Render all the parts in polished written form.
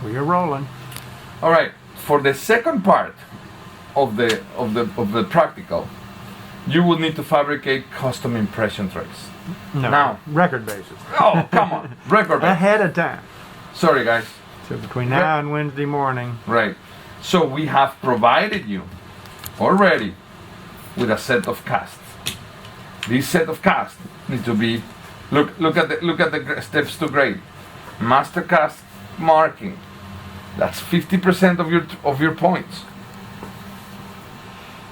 We are rolling. All right. For the second part of the practical, you will need to fabricate custom impression trays. No. Now. Record basis. Oh, come on. Record base. Ahead of time. Sorry, guys. So between now and Wednesday morning. Right. So we have provided you already with a set of casts. This set of casts need to be look at the steps to grade. Master cast marking. That's 50% of your points.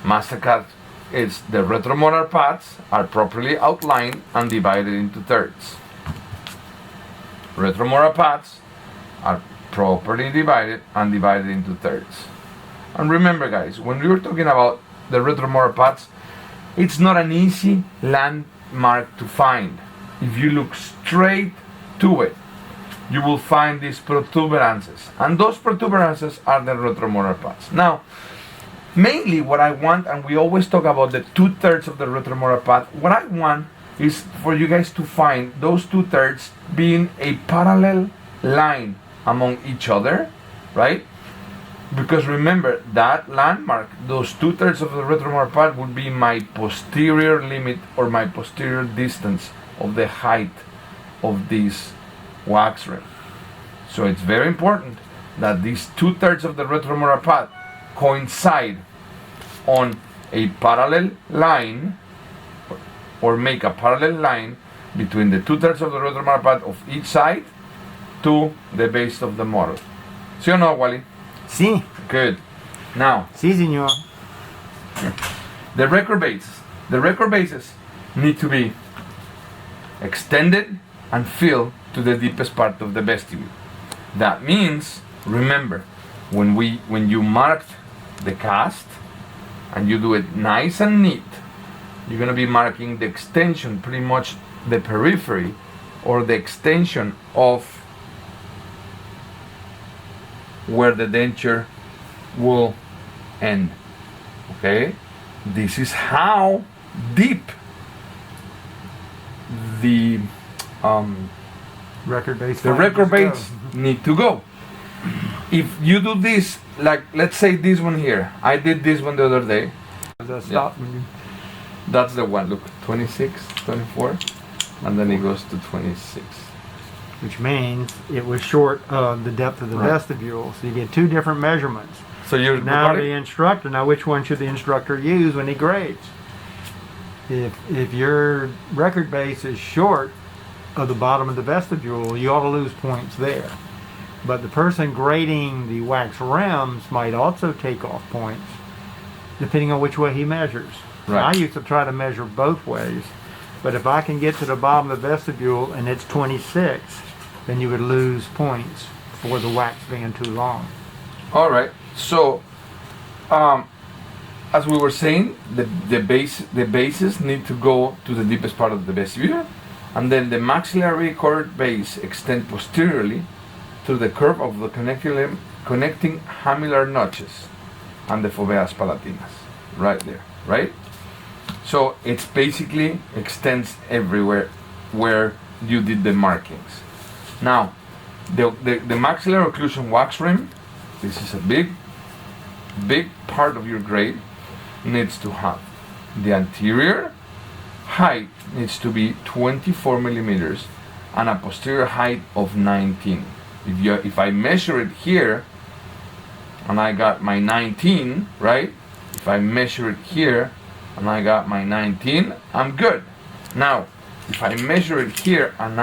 Master cast is the retromolar paths are properly outlined and divided into thirds. Retromolar paths are properly divided into thirds. And remember, guys, when we were talking about the retromolar paths, it's not an easy landmark to find. If you look straight to it, you will find these protuberances, and those protuberances are the retromolar paths. Now, mainly what I want, and we always talk about the 2/3 of the retromolar path, what I want is for you guys to find those 2/3 being a parallel line among each other, right? Because remember, that landmark, those 2/3 of the retromolar path would be my posterior limit or my posterior distance of the height of this wax rim. So it's very important that these 2/3 of the retromolar path coincide on a parallel line or make a parallel line between the 2/3 of the retromolar path of each side to the base of the model. ¿Sí o no, Wally? Sí. Good. Now, Sí, señor. the record bases need to be extended and filled to the deepest part of the vestibule. That means, remember, when you marked the cast and you do it nice and neat, you're going to be marking the extension, pretty much the periphery or the extension of where the denture will end. Okay? This is how deep the Record base. record base need to go. If you do this, like let's say this one here, I did this one the other day. That's the one, look, 26, 24, and then it goes to 26. Which means it was short of the depth of the vestibule, so you get two different measurements. So you're Now the instructor, which one should the instructor use when he grades? If your record base is short of the bottom of the vestibule, you ought to lose points there. But the person grading the wax rims might also take off points, depending on which way he measures. Right. I used to try to measure both ways, but if I can get to the bottom of the vestibule and it's 26, then you would lose points for the wax being too long. All right. So, as we were saying, the bases need to go to the deepest part of the vestibule, and then the maxillary chord base extend posteriorly to the curve of the connecting hamular notches and the foveas palatinas, right there, right? So it's basically extends everywhere where you did the markings. Now, the maxillary occlusion wax rim, this is a big part of your grade, needs to have the anterior height needs to be 24 millimeters and a posterior height of 19. If I measure it here and I got my 19, right? If I measure it here and I got my 19, I'm good. Now, if I measure it here and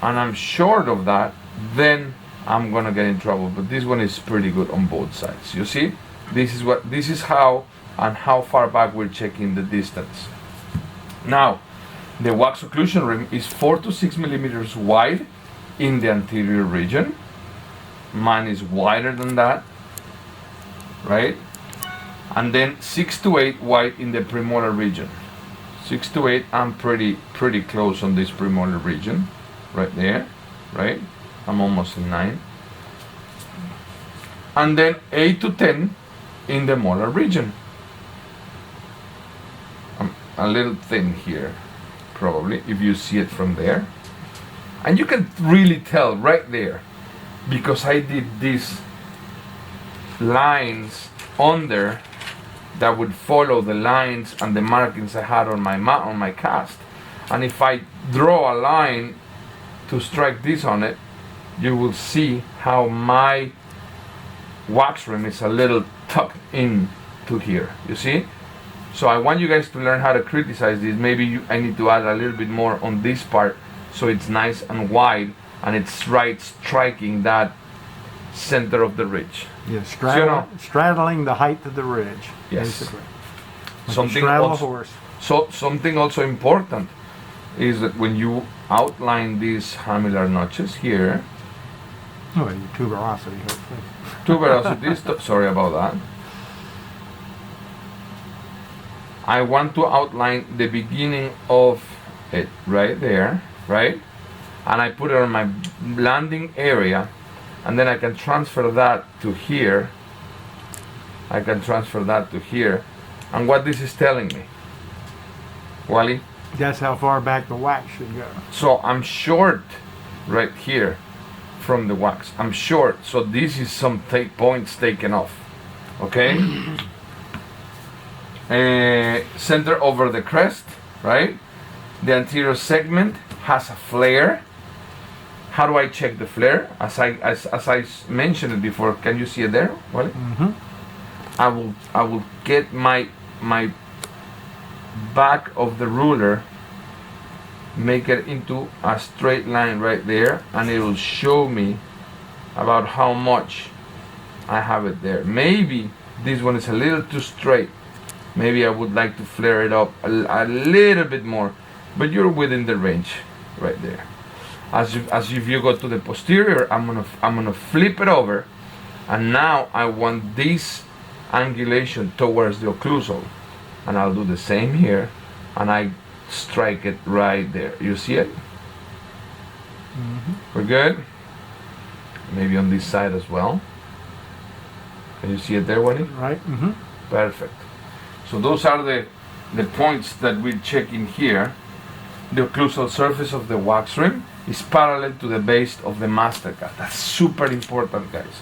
I'm short of that, then I'm gonna get in trouble. But this one is pretty good on both sides. You see, this is how and how far back we're checking the distance. Now, the wax occlusion rim is 4 to 6 millimeters wide in the anterior region. Mine is wider than that, right? And then 6 to 8 wide in the premolar region. 6 to 8, I'm pretty close on this premolar region, right there, right? I'm almost in 9. And then 8 to 10 in the molar region. I'm a little thin here, probably, if you see it from there. And you can really tell right there, because I did these lines under that would follow the lines and the markings I had on my cast. And if I draw a line to strike this on it, you will see how my wax rim is a little tucked in to here. You see? So I want you guys to learn how to criticize this. Maybe I need to add a little bit more on this part so it's nice and wide and it's right striking that center of the ridge. Yeah, know. straddling the height of the ridge. Yes. Basically. Like Something you straddle a also, horse. something also important is that when you outline these hamular notches here, Oh, your tuberosity, hopefully. tuberosity, sorry about that. I want to outline the beginning of it right there, right? And I put it on my landing area, and then I can transfer that to here. I can transfer that to here. And what this is telling me, Wally? That's how far back the wax should go. So I'm short right here from the wax. I'm short, so this is some points taken off. Okay? Center over the crest, right? The anterior segment has a flare. How do I check the flare? As I mentioned it before, can you see it there? Wally? Mm-hmm. I will get my back of the ruler, make it into a straight line right there, and it will show me about how much I have it there. Maybe this one is a little too straight. Maybe I would like to flare it up a little bit more, but you're within the range right there. As if you go to the posterior, I'm gonna flip it over, and now I want this angulation towards the occlusal, and I'll do the same here, and I strike it right there. You see it? Mm-hmm. We're good? Maybe on this side as well. Can you see it there, Wally? Right. Mm-hmm. Perfect. So those are the points that we check in here. The occlusal surface of the wax rim is parallel to the base of the master cut. That's super important, guys.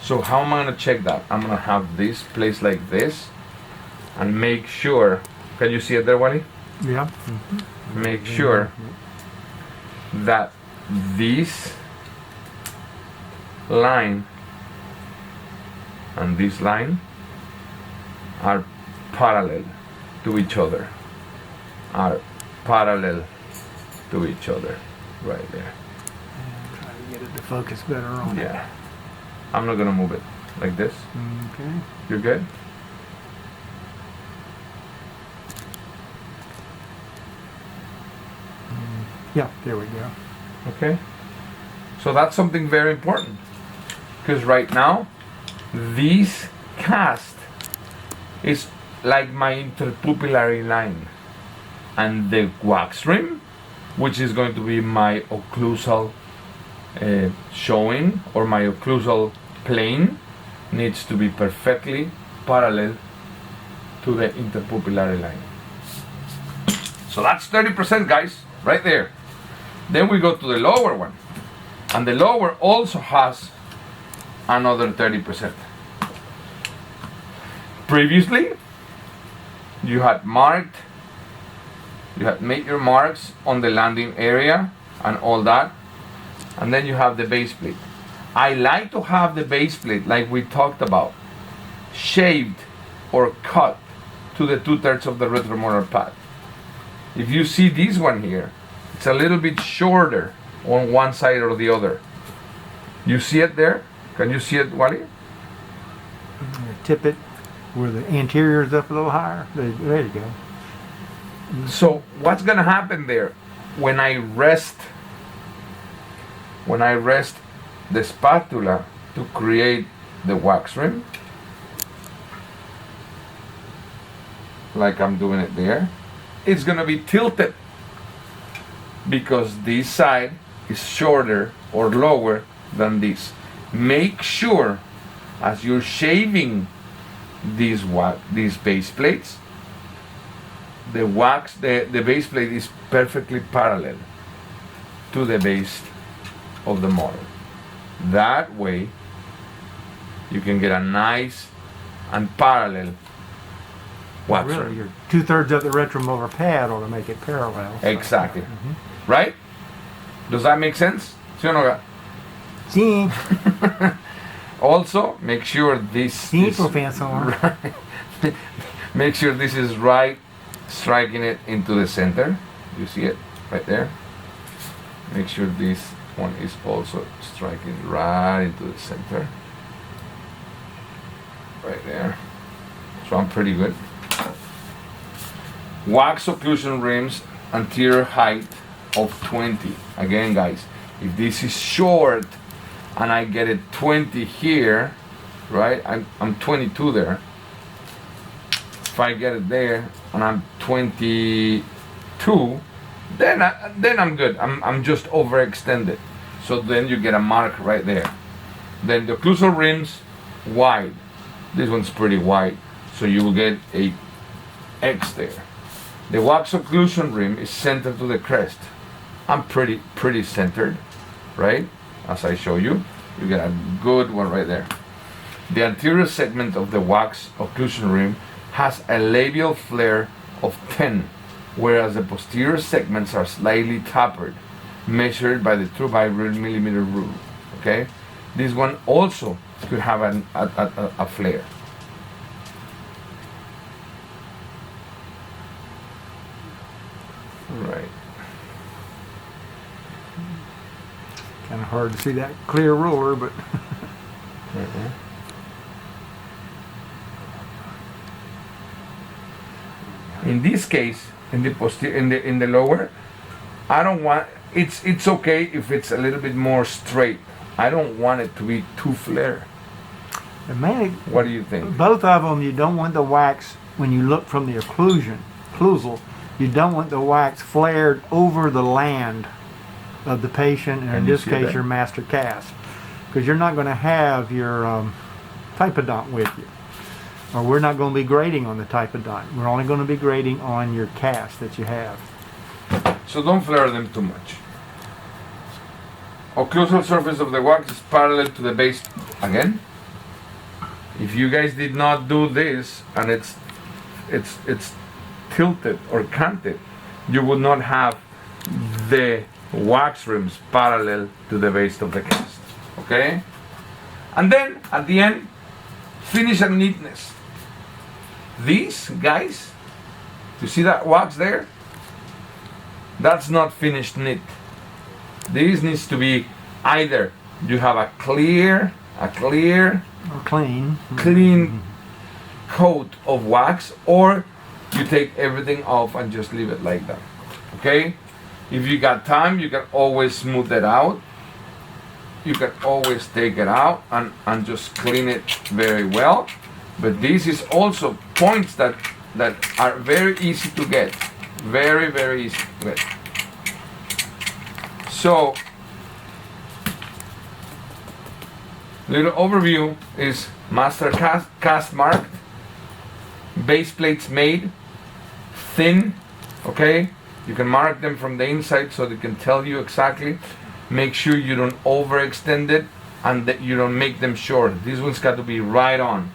So how am I going to check that? I'm going to have this placed like this and make sure, can you see it there, Wally? Yeah. Mm-hmm. Make sure that this line and this line are parallel to each other. Are parallel to each other right there. Try to get it to focus better on it. Yeah. I'm not gonna move it like this. Okay. You're good? Yeah, there we go. Okay. So that's something very important, because right now this cast is like my interpupillary line, and the wax rim, which is going to be my occlusal showing, or my occlusal plane, needs to be perfectly parallel to the interpupillary line. So that's 30%, guys, right there. Then we go to the lower one, and the lower also has another 30%. Previously, you had made your marks on the landing area and all that, and then you have the base plate. I like to have the base plate, like we talked about, shaved or cut to the 2/3 of the retromolar pad. If you see this one here, it's a little bit shorter on one side or the other. You see it there? Can you see it, Wally? Tip it where the anterior is up a little higher. There you go. So what's gonna happen there when I rest the spatula to create the wax rim, like I'm doing it there, it's gonna be tilted because this side is shorter or lower than this. Make sure as you're shaving these base plates, the base plate is perfectly parallel. to the base of the motor. That way, you can get a nice and parallel wax Really, rim. you're 2/3 of the retromotor pad ought to make it parallel. so- Exactly. Right? Does that make sense? ¿Sí o no? Sí, Also, make sure this sí, is professor. make sure this is right, striking it into the center. You see it right there? Make sure this one is also striking right into the center. Right there. So I'm pretty good. Wax occlusion rims, anterior height of 20. Again, guys, if this is short and I get it 20 here, right? I'm 22 there. If I get it there and I'm 22, then I'm good. I'm just overextended. So then you get a mark right there. Then the occlusal rims wide. This one's pretty wide, so you will get a X there. The wax occlusion rim is centered to the crest. I'm pretty centered, right? As I show you, you get a good one right there. The anterior segment of the wax occlusion rim has a labial flare of 10, whereas the posterior segments are slightly tapered, measured by the 2/millimeter rule. Okay, this one also could have a flare. Right. Kind of hard to see that clear ruler, but In this case, in the lower, I don't want it's okay if it's a little bit more straight. I don't want it to be too flare. mainly What do you think? both of them, you don't want the wax, when you look from the occlusal, you don't want the wax flared over the land of the patient, and Can in you this see case that? your master cast, because you're not going to have your typodont with you, or we're not going to be grading on the typodont. We're only going to be grading on your cast that you have. So don't flare them too much. Occlusal surface of the wax is parallel to the base. Again, if you guys did not do this and it's tilted or canted, you would not have the wax rims parallel to the base of the cast. Okay? And then at the end, finish and neatness. These guys, you see that wax there? That's not finished neat. This needs to be either you have a clear, Or clean. clean coat of wax, or you take everything off and just leave it like that. Okay? If you got time, you can always smooth it out. You can always take it out and just clean it very well. But this is also points that are very easy to get. Very, very easy to get. So, little overview is master cast marked, base plates made, thin, okay? You can mark them from the inside so they can tell you exactly. Make sure you don't overextend it and that you don't make them short. This one's got to be right on.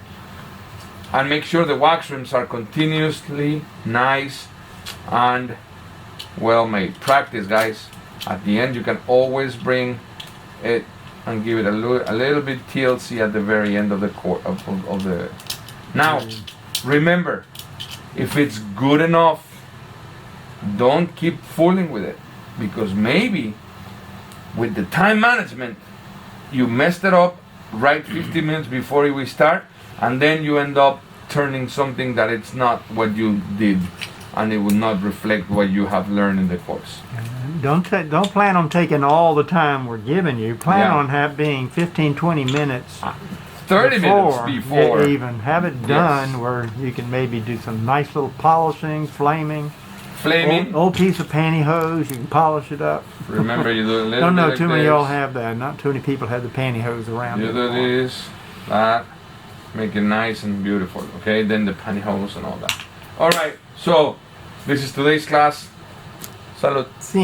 And make sure the wax rims are continuously nice and well made. Practice, guys. At the end, you can always bring it and give it a little bit TLC at the very end of the of the. Now, remember, if it's good enough, don't keep fooling with it, because maybe with the time management, you messed it up right 15 minutes before we start, and then you end up turning something that it's not what you did, and it will not reflect what you have learned in the course. Don't plan on taking all the time we're giving you. Plan Yeah. on being 15-20 minutes 30 minutes before. even have it done, Yes. where you can maybe do some nice little polishing, flaming. Flaming. Old piece of pantyhose, you can polish it up. Remember, you do a little Don't bit know like too many this. y'all have that. Not too many people have the pantyhose around. You do anymore. this, that, make it nice and beautiful. Okay, then the pantyhose and all that. All right. So this is today's class. Salud. Sí.